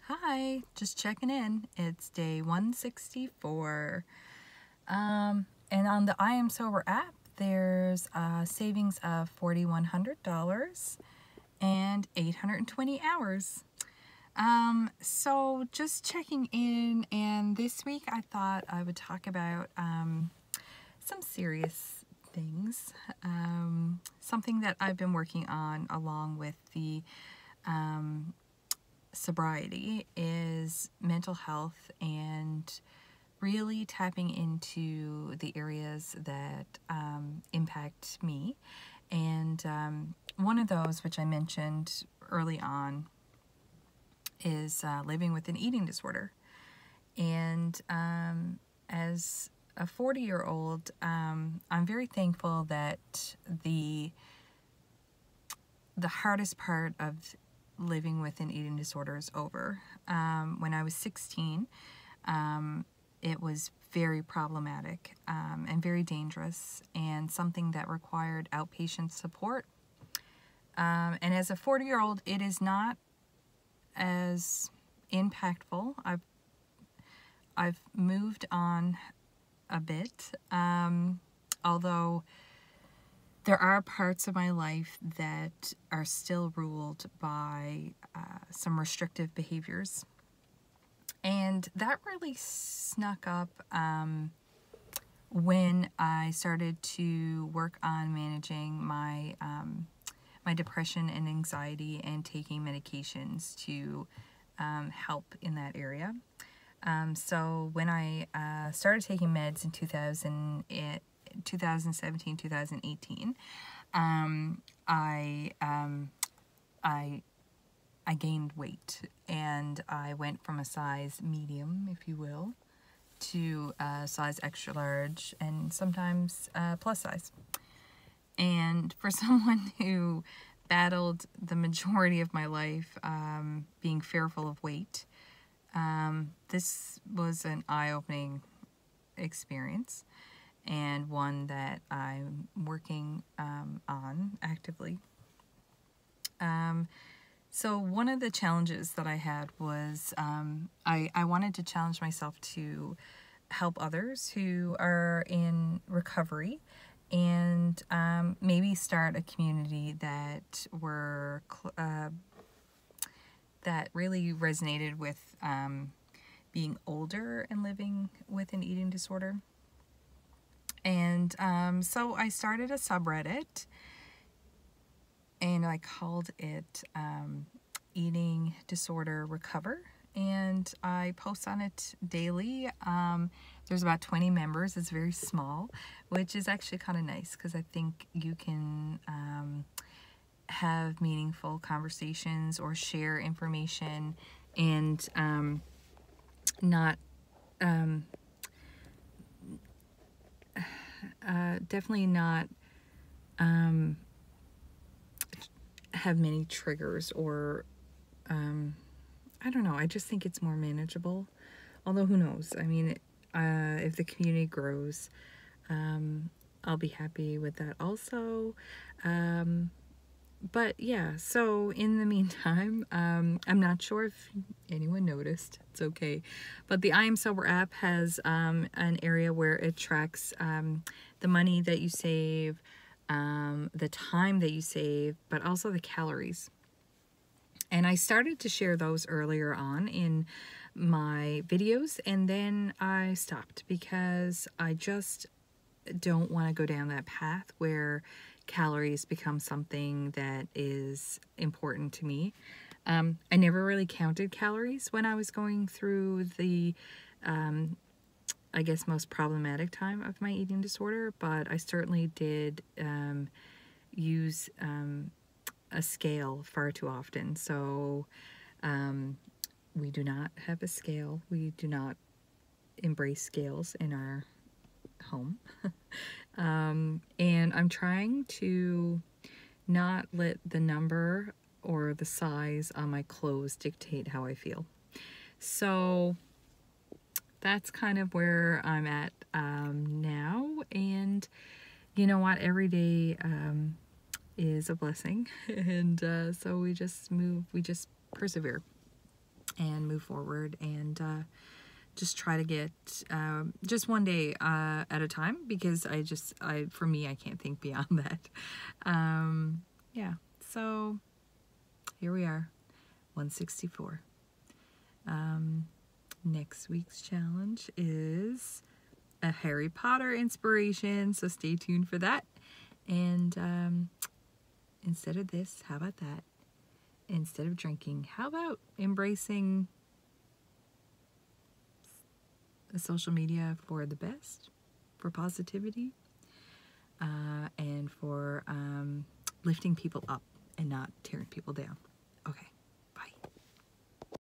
Hi, just checking in. It's day 164. And on the I Am Sober app, there's a savings of $4,100 and 820 hours. So just checking in, and this week I thought I would talk about some serious things. Something that I've been working on along with the sobriety is mental health and really tapping into the areas that impact me. And one of those, which I mentioned early on, is living with an eating disorder. And as a 40-year-old, I'm very thankful that the hardest part of living with an eating disorder is over. When I was 16, it was very problematic and very dangerous, and something that required outpatient support. And as a 40-year-old, it is not as impactful. I've moved on a bit, although there are parts of my life that are still ruled by some restrictive behaviors. And that really snuck up when I started to work on managing my my depression and anxiety and taking medications to help in that area. So when I started taking meds in 2017, 2018, I gained weight, and I went from a size medium, if you will, to a size extra large, and sometimes plus size. And for someone who battled the majority of my life being fearful of weight, this was an eye-opening experience, and one that I'm working on actively. So one of the challenges that I had was I wanted to challenge myself to help others who are in recovery, and maybe start a community that that really resonated with being older and living with an eating disorder. And so I started a subreddit, and I called it Eating Disorder Recover, and I post on it daily. There's about 20 members. It's very small, which is actually kind of nice because I think you can have meaningful conversations or share information, and not definitely not have many triggers, or I don't know, I just think it's more manageable, although who knows. I mean, if the community grows, I'll be happy with that also. But yeah, so in the meantime, I'm not sure if anyone noticed, it's okay, but the I Am Sober app has an area where it tracks the money that you save, the time that you save, but also the calories. And I started to share those earlier on in my videos, and then I stopped because I just don't want to go down that path where calories become something that is important to me. I never really counted calories when I was going through the I guess most problematic time of my eating disorder, but I certainly did use a scale far too often. So we do not have a scale. We do not embrace scales in our home. And I'm trying to not let the number or the size on my clothes dictate how I feel. So that's kind of where I'm at now. And you know what? Every day is a blessing. And so we just persevere. and move forward, and just try to get just one day at a time, because for me, I can't think beyond that. Yeah, so here we are, 164. Next week's challenge is a Harry Potter inspiration, so stay tuned for that. And instead of this, how about that? Instead of drinking, how about embracing the social media for the best, for positivity, and for lifting people up and not tearing people down. Okay.